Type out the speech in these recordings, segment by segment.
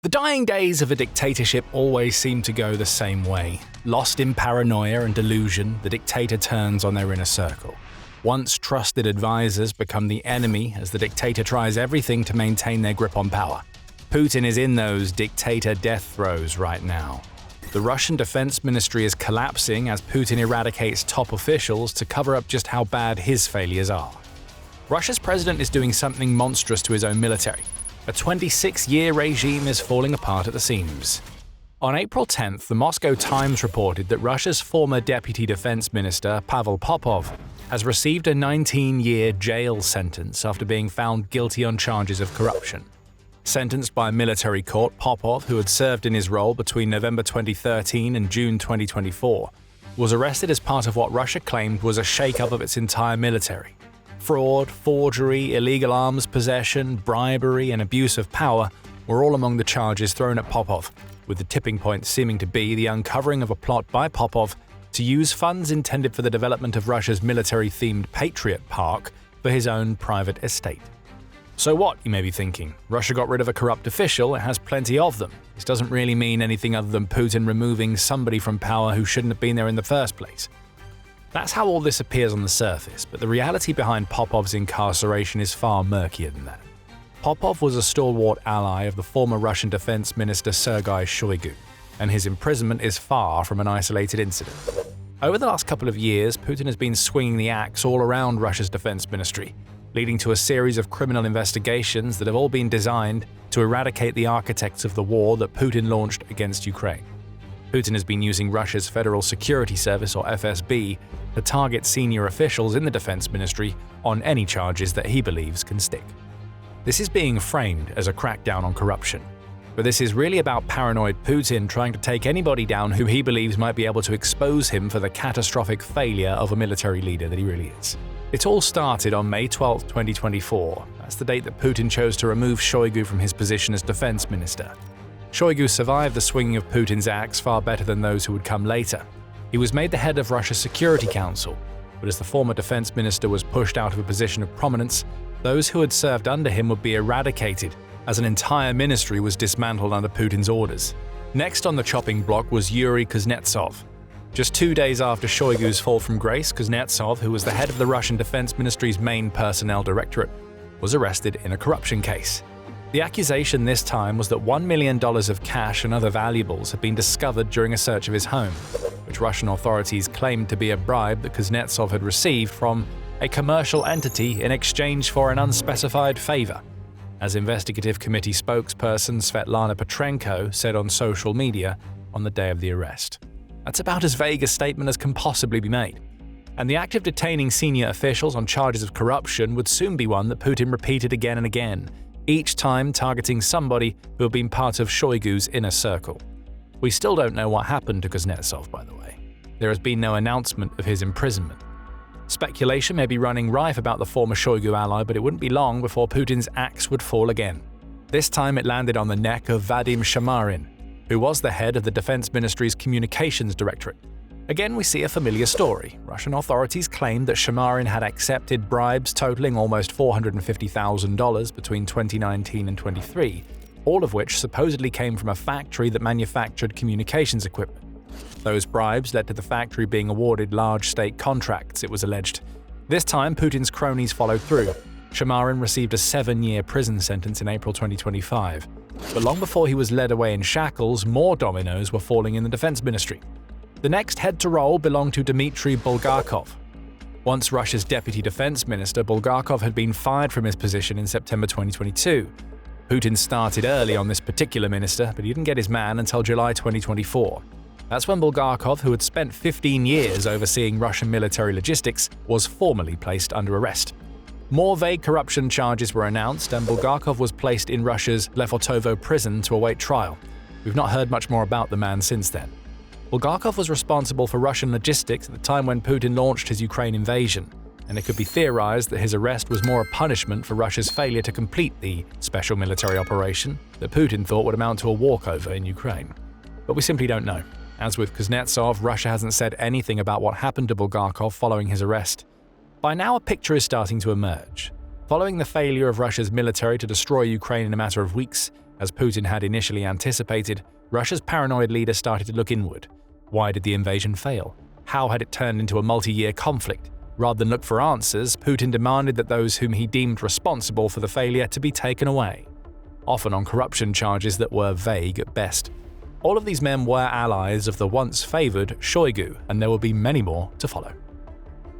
The dying days of a dictatorship always seem to go the same way. Lost in paranoia and delusion, the dictator turns on their inner circle. Once trusted advisors become the enemy as the dictator tries everything to maintain their grip on power. Putin is in those dictator death throes right now. The Russian Defense Ministry is collapsing as Putin eradicates top officials to cover up just how bad his failures are. Russia's president is doing something monstrous to his own military. A 26-year regime is falling apart at the seams. On April 10th, the Moscow Times reported that Russia's former deputy defense minister, Pavel Popov, has received a 19-year jail sentence after being found guilty on charges of corruption. Sentenced by a military court, Popov, who had served in his role between November 2013 and June 2024, was arrested as part of what Russia claimed was a shake-up of its entire military. Fraud, forgery, illegal arms possession, bribery, and abuse of power were all among the charges thrown at Popov, with the tipping point seeming to be the uncovering of a plot by Popov to use funds intended for the development of Russia's military-themed Patriot Park for his own private estate. So what, you may be thinking? Russia got rid of a corrupt official, it has plenty of them. This doesn't really mean anything other than Putin removing somebody from power who shouldn't have been there in the first place. That's how all this appears on the surface, but the reality behind Popov's incarceration is far murkier than that. Popov was a stalwart ally of the former Russian Defense Minister Sergei Shoigu, and his imprisonment is far from an isolated incident. Over the last couple of years, Putin has been swinging the axe all around Russia's defense ministry, leading to a series of criminal investigations that have all been designed to eradicate the architects of the war that Putin launched against Ukraine. Putin has been using Russia's Federal Security Service, or FSB, to target senior officials in the defense ministry on any charges that he believes can stick. This is being framed as a crackdown on corruption, but this is really about paranoid Putin trying to take anybody down who he believes might be able to expose him for the catastrophic failure of a military leader that he really is. It all started on May 12, 2024. That's the date that Putin chose to remove Shoigu from his position as defense minister. Shoigu survived the swinging of Putin's axe far better than those who would come later. He was made the head of Russia's Security Council, but as the former defense minister was pushed out of a position of prominence, those who had served under him would be eradicated, as an entire ministry was dismantled under Putin's orders. Next on the chopping block was Yuri Kuznetsov. Just 2 days after Shoigu's fall from grace, Kuznetsov, who was the head of the Russian Defense Ministry's main personnel directorate, was arrested in a corruption case. The accusation this time was that $1 million of cash and other valuables had been discovered during a search of his home, which Russian authorities claimed to be a bribe that Kuznetsov had received from a commercial entity in exchange for an unspecified favor, as investigative committee spokesperson Svetlana Petrenko said on social media on the day of the arrest. That's about as vague a statement as can possibly be made. And the act of detaining senior officials on charges of corruption would soon be one that Putin repeated again and again, each time targeting somebody who had been part of Shoigu's inner circle. We still don't know what happened to Kuznetsov, by the way. There has been no announcement of his imprisonment. Speculation may be running rife about the former Shoigu ally, but it wouldn't be long before Putin's axe would fall again. This time it landed on the neck of Vadim Shamarin, who was the head of the Defense Ministry's Communications Directorate. Again, we see a familiar story. Russian authorities claimed that Shamarin had accepted bribes totaling almost $450,000 between 2019 and 23, all of which supposedly came from a factory that manufactured communications equipment. Those bribes led to the factory being awarded large state contracts, it was alleged. This time, Putin's cronies followed through. Shamarin received a 7-year prison sentence in April 2025. But long before he was led away in shackles, more dominoes were falling in the defense ministry. The next head to roll belonged to Dmitry Bulgakov. Once Russia's deputy defense minister, Bulgakov had been fired from his position in September 2022. Putin started early on this particular minister, but he didn't get his man until July 2024. That's when Bulgakov, who had spent 15 years overseeing Russian military logistics, was formally placed under arrest. More vague corruption charges were announced, and Bulgakov was placed in Russia's Lefortovo prison to await trial. We've not heard much more about the man since then. Bulgakov was responsible for Russian logistics at the time when Putin launched his Ukraine invasion, and it could be theorized that his arrest was more a punishment for Russia's failure to complete the special military operation that Putin thought would amount to a walkover in Ukraine. But we simply don't know. As with Kuznetsov, Russia hasn't said anything about what happened to Bulgakov following his arrest. By now, a picture is starting to emerge. Following the failure of Russia's military to destroy Ukraine in a matter of weeks, As Putin had initially anticipated, Russia's paranoid leader started to look inward. Why did the invasion fail? How had it turned into a multi-year conflict? Rather than look for answers, Putin demanded that those whom he deemed responsible for the failure to be taken away, often on corruption charges that were vague at best. All of these men were allies of the once favored Shoigu, and there will be many more to follow.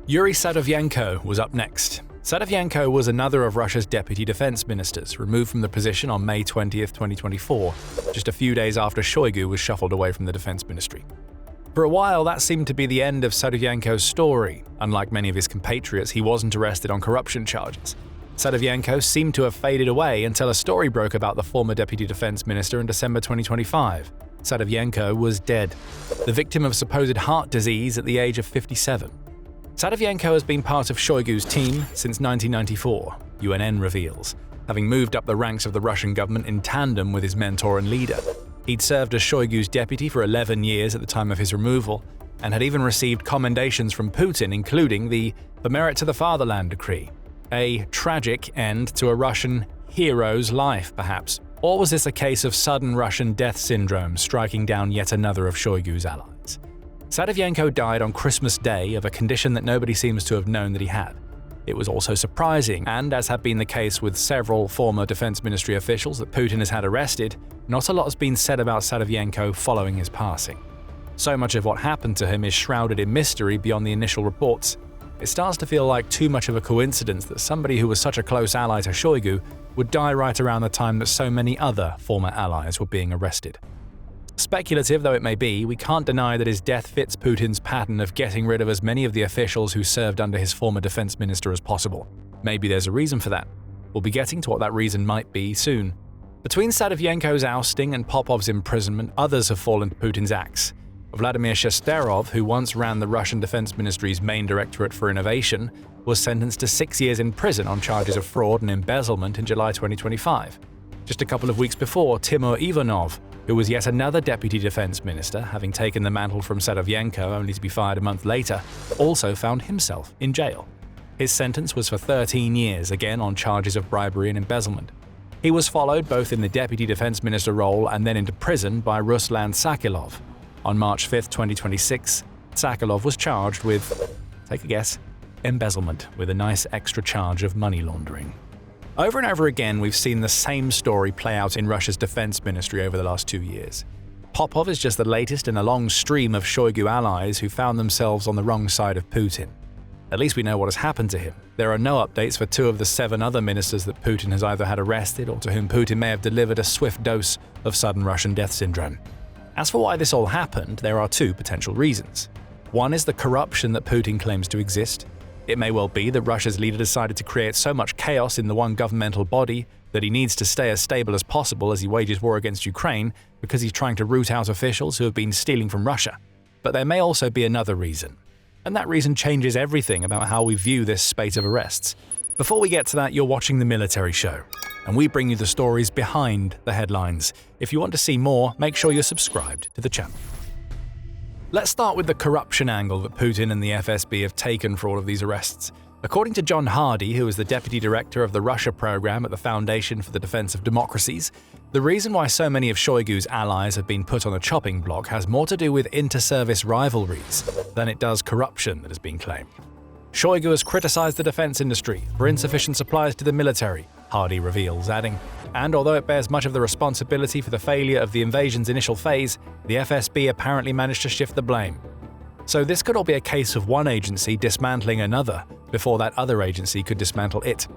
Yuri Sadovyenko was up next. Sadovyenko was another of Russia's deputy defense ministers, removed from the position on May 20, 2024, just a few days after Shoigu was shuffled away from the defense ministry. For a while, that seemed to be the end of Sadovyenko's story. Unlike many of his compatriots, he wasn't arrested on corruption charges. Sadovyenko seemed to have faded away until a story broke about the former deputy defense minister in December 2025. Sadovyenko was dead, the victim of supposed heart disease at the age of 57. Sadovyenko has been part of Shoigu's team since 1994, UNN reveals, having moved up the ranks of the Russian government in tandem with his mentor and leader. He'd served as Shoigu's deputy for 11 years at the time of his removal, and had even received commendations from Putin, including the "For Merit to the Fatherland" decree. A tragic end to a Russian hero's life, perhaps. Or was this a case of sudden Russian death syndrome striking down yet another of Shoigu's allies? Sadovyenko died on Christmas Day of a condition that nobody seems to have known that he had. It was also surprising, and as had been the case with several former defense ministry officials that Putin has had arrested, not a lot has been said about Sadovyenko following his passing. So much of what happened to him is shrouded in mystery beyond the initial reports. It starts to feel like too much of a coincidence that somebody who was such a close ally to Shoigu would die right around the time that so many other former allies were being arrested. Speculative though it may be, we can't deny that his death fits Putin's pattern of getting rid of as many of the officials who served under his former defense minister as possible. Maybe there's a reason for that. We'll be getting to what that reason might be soon. Between Sadovyenko's ousting and Popov's imprisonment, others have fallen to Putin's axe. Vladimir Shesterov, who once ran the Russian Defense Ministry's main directorate for innovation, was sentenced to 6 years in prison on charges of fraud and embezzlement in July 2025. Just a couple of weeks before, Timur Ivanov, who was yet another deputy defense minister, having taken the mantle from Sadovyenko only to be fired a month later, also found himself in jail. His sentence was for 13 years, again on charges of bribery and embezzlement. He was followed both in the deputy defense minister role and then into prison by Ruslan Sakilov. On March 5, 2026, Sakilov was charged with, take a guess, embezzlement, with a nice extra charge of money laundering. Over and over again, we've seen the same story play out in Russia's defense ministry over the last 2 years. Popov is just the latest in a long stream of Shoigu allies who found themselves on the wrong side of Putin. At least we know what has happened to him. There are no updates for 2 of the 7 other ministers that Putin has either had arrested or to whom Putin may have delivered a swift dose of sudden Russian death syndrome. As for why this all happened, there are 2 potential reasons. One is the corruption that Putin claims to exist. It may well be that Russia's leader decided to create so much chaos in the one governmental body that he needs to stay as stable as possible as he wages war against Ukraine because he's trying to root out officials who have been stealing from Russia. But there may also be another reason. And that reason changes everything about how we view this spate of arrests. Before we get to that, you're watching The Military Show, and we bring you the stories behind the headlines. If you want to see more, make sure you're subscribed to the channel. Let's start with the corruption angle that Putin and the FSB have taken for all of these arrests. According to John Hardy, who is the deputy director of the Russia program at the Foundation for the Defense of Democracies, the reason why so many of Shoigu's allies have been put on the chopping block has more to do with inter-service rivalries than it does corruption that has been claimed. Shoigu has criticized the defense industry for insufficient supplies to the military, Hardy reveals, adding, and although it bears much of the responsibility for the failure of the invasion's initial phase, the FSB apparently managed to shift the blame. So this could all be a case of one agency dismantling another before that other agency could dismantle it.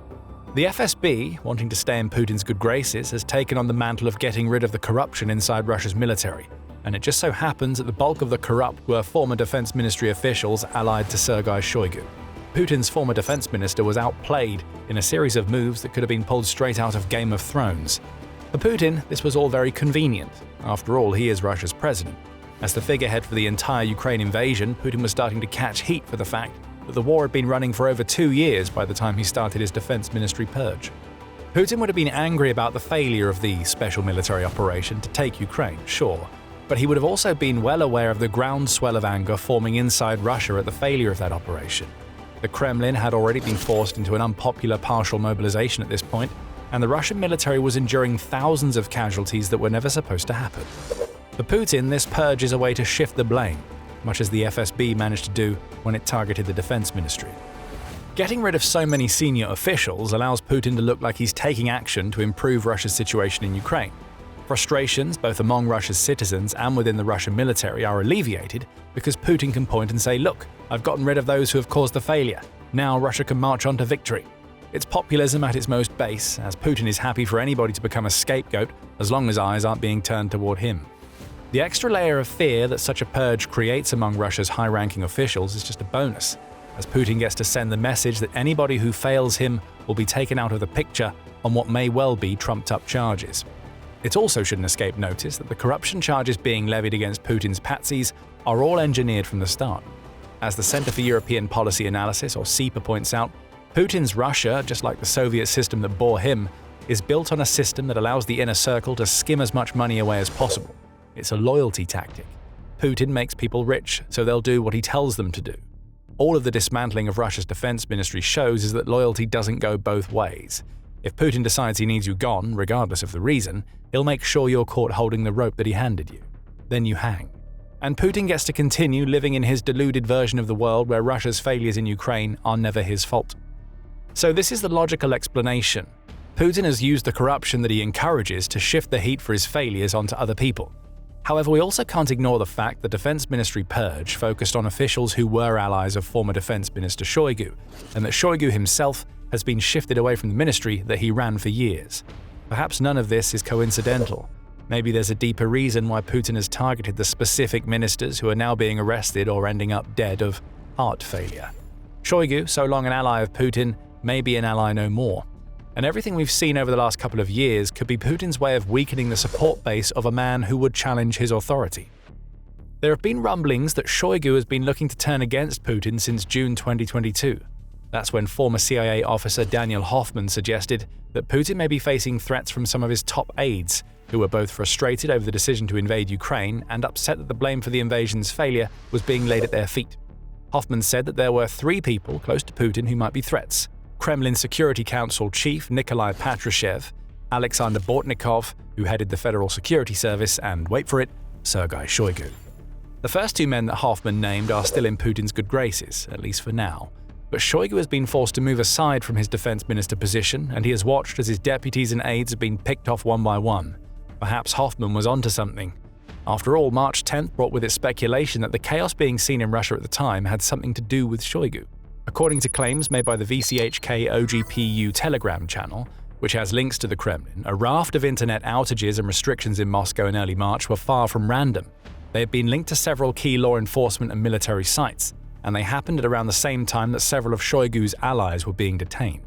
The FSB, wanting to stay in Putin's good graces, has taken on the mantle of getting rid of the corruption inside Russia's military, and it just so happens that the bulk of the corrupt were former defense ministry officials allied to Sergei Shoigu. Putin's former defense minister was outplayed in a series of moves that could have been pulled straight out of Game of Thrones. For Putin, this was all very convenient. After all, he is Russia's president. As the figurehead for the entire Ukraine invasion, Putin was starting to catch heat for the fact that the war had been running for over 2 years by the time he started his defense ministry purge. Putin would have been angry about the failure of the special military operation to take Ukraine, sure, but he would have also been well aware of the groundswell of anger forming inside Russia at the failure of that operation. The Kremlin had already been forced into an unpopular partial mobilization at this point, and the Russian military was enduring thousands of casualties that were never supposed to happen. For Putin, this purge is a way to shift the blame, much as the FSB managed to do when it targeted the defense ministry. Getting rid of so many senior officials allows Putin to look like he's taking action to improve Russia's situation in Ukraine. Frustrations, both among Russia's citizens and within the Russian military, are alleviated because Putin can point and say, "Look, I've gotten rid of those who have caused the failure. Now Russia can march on to victory." It's populism at its most base, as Putin is happy for anybody to become a scapegoat as long as eyes aren't being turned toward him. The extra layer of fear that such a purge creates among Russia's high-ranking officials is just a bonus, as Putin gets to send the message that anybody who fails him will be taken out of the picture on what may well be trumped-up charges. It also shouldn't escape notice that the corruption charges being levied against Putin's patsies are all engineered from the start. As the Center for European Policy Analysis, or CEPA, points out, Putin's Russia, just like the Soviet system that bore him, is built on a system that allows the inner circle to skim as much money away as possible. It's a loyalty tactic. Putin makes people rich, so they'll do what he tells them to do. All of the dismantling of Russia's defense ministry shows is that loyalty doesn't go both ways. If Putin decides he needs you gone, regardless of the reason, he'll make sure you're caught holding the rope that he handed you. Then you hang. And Putin gets to continue living in his deluded version of the world where Russia's failures in Ukraine are never his fault. So this is the logical explanation. Putin has used the corruption that he encourages to shift the heat for his failures onto other people. However, we also can't ignore the fact the Defense Ministry purge focused on officials who were allies of former Defense Minister Shoigu, and that Shoigu himself has been shifted away from the ministry that he ran for years. Perhaps none of this is coincidental. Maybe there's a deeper reason why Putin has targeted the specific ministers who are now being arrested or ending up dead of heart failure. Shoigu, so long an ally of Putin, may be an ally no more. And everything we've seen over the last couple of years could be Putin's way of weakening the support base of a man who would challenge his authority. There have been rumblings that Shoigu has been looking to turn against Putin since June 2022. That's when former CIA officer Daniel Hoffman suggested that Putin may be facing threats from some of his top aides, who were both frustrated over the decision to invade Ukraine and upset that the blame for the invasion's failure was being laid at their feet. Hoffman said that there were 3 people close to Putin who might be threats: Kremlin Security Council Chief Nikolai Patrushev, Alexander Bortnikov, who headed the Federal Security Service, and, wait for it, Sergei Shoigu. The first 2 men that Hoffman named are still in Putin's good graces, at least for now. But Shoigu has been forced to move aside from his defense minister position, and he has watched as his deputies and aides have been picked off one by one. Perhaps Hoffman was onto something. After all, March 10th brought with it speculation that the chaos being seen in Russia at the time had something to do with Shoigu. According to claims made by the VCHK OGPU Telegram channel, which has links to the Kremlin, a raft of internet outages and restrictions in Moscow in early March were far from random. They had been linked to several key law enforcement and military sites, and they happened at around the same time that several of Shoigu's allies were being detained.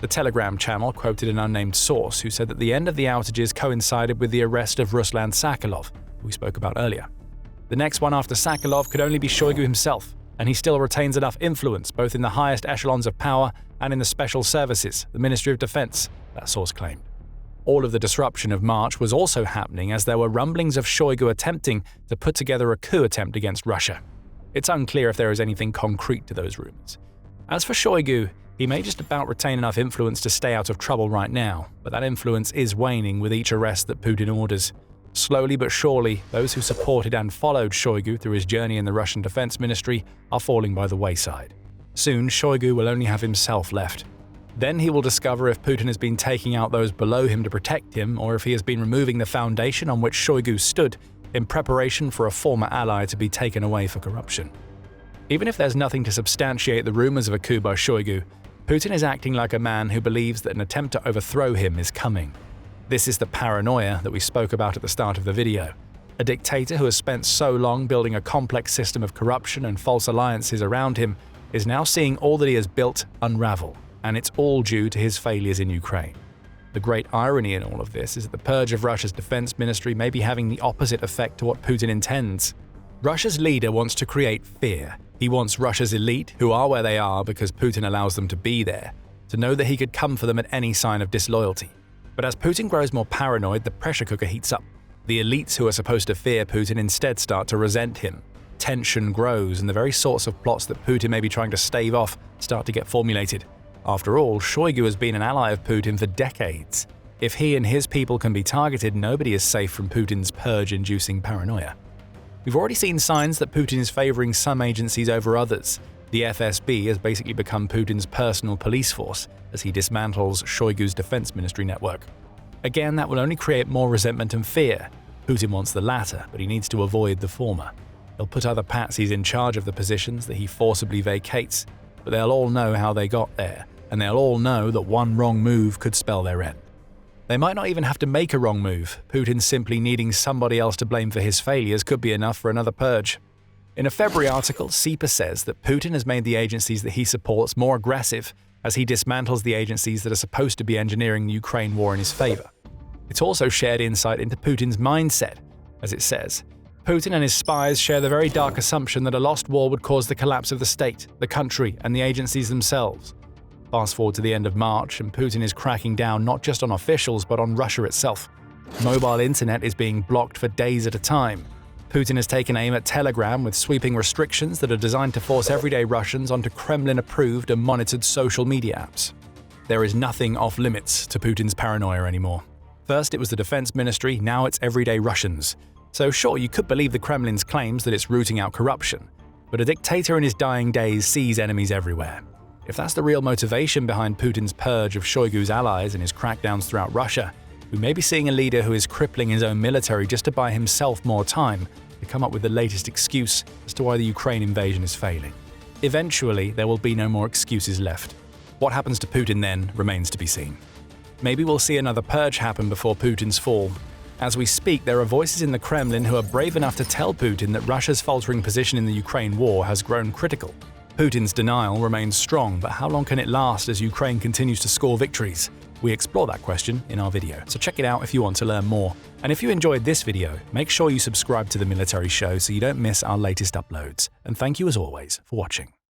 The Telegram channel quoted an unnamed source who said that the end of the outages coincided with the arrest of Ruslan Sakharov, who we spoke about earlier. The next one after Sakharov could only be Shoigu himself, and he still retains enough influence both in the highest echelons of power and in the special services, the Ministry of Defense, that source claimed. All of the disruption of March was also happening as there were rumblings of Shoigu attempting to put together a coup attempt against Russia. It's unclear if there is anything concrete to those rumors. As for Shoigu, he may just about retain enough influence to stay out of trouble right now, but that influence is waning with each arrest that Putin orders. Slowly but surely, those who supported and followed Shoigu through his journey in the Russian Defense Ministry are falling by the wayside. Soon, Shoigu will only have himself left. Then he will discover if Putin has been taking out those below him to protect him, or if he has been removing the foundation on which Shoigu stood in preparation for a former ally to be taken away for corruption. Even if there's nothing to substantiate the rumors of a coup by Shoigu, Putin is acting like a man who believes that an attempt to overthrow him is coming. This is the paranoia that we spoke about at the start of the video. A dictator who has spent so long building a complex system of corruption and false alliances around him is now seeing all that he has built unravel, and it's all due to his failures in Ukraine. The great irony in all of this is that the purge of Russia's defense ministry may be having the opposite effect to what Putin intends. Russia's leader wants to create fear. He wants Russia's elite, who are where they are because Putin allows them to be there, to know that he could come for them at any sign of disloyalty. But as Putin grows more paranoid, the pressure cooker heats up. The elites who are supposed to fear Putin instead start to resent him. Tension grows, and the very sorts of plots that Putin may be trying to stave off start to get formulated. After all, Shoigu has been an ally of Putin for decades. If he and his people can be targeted, nobody is safe from Putin's purge-inducing paranoia. We've already seen signs that Putin is favoring some agencies over others. The FSB has basically become Putin's personal police force as he dismantles Shoigu's defense ministry network. Again, that will only create more resentment and fear. Putin wants the latter, but he needs to avoid the former. He'll put other patsies in charge of the positions that he forcibly vacates, but they'll all know how they got there, and they'll all know that one wrong move could spell their end. They might not even have to make a wrong move. Putin simply needing somebody else to blame for his failures could be enough for another purge. In a February article, SIPA says that Putin has made the agencies that he supports more aggressive as he dismantles the agencies that are supposed to be engineering the Ukraine war in his favor. It's also shared insight into Putin's mindset, as it says, Putin and his spies share the very dark assumption that a lost war would cause the collapse of the state, the country, and the agencies themselves. Fast forward to the end of March, and Putin is cracking down not just on officials but on Russia itself. Mobile internet is being blocked for days at a time. Putin has taken aim at Telegram with sweeping restrictions that are designed to force everyday Russians onto Kremlin-approved and monitored social media apps. There is nothing off-limits to Putin's paranoia anymore. First it was the defense ministry, now it's everyday Russians. So sure, you could believe the Kremlin's claims that it's rooting out corruption, but a dictator in his dying days sees enemies everywhere. If that's the real motivation behind Putin's purge of Shoigu's allies and his crackdowns throughout Russia, we may be seeing a leader who is crippling his own military just to buy himself more time to come up with the latest excuse as to why the Ukraine invasion is failing. Eventually, there will be no more excuses left. What happens to Putin then remains to be seen. Maybe we'll see another purge happen before Putin's fall. As we speak, there are voices in the Kremlin who are brave enough to tell Putin that Russia's faltering position in the Ukraine war has grown critical. Putin's denial remains strong, but how long can it last as Ukraine continues to score victories? We explore that question in our video, so check it out if you want to learn more. And if you enjoyed this video, make sure you subscribe to The Military Show so you don't miss our latest uploads. And thank you as always for watching.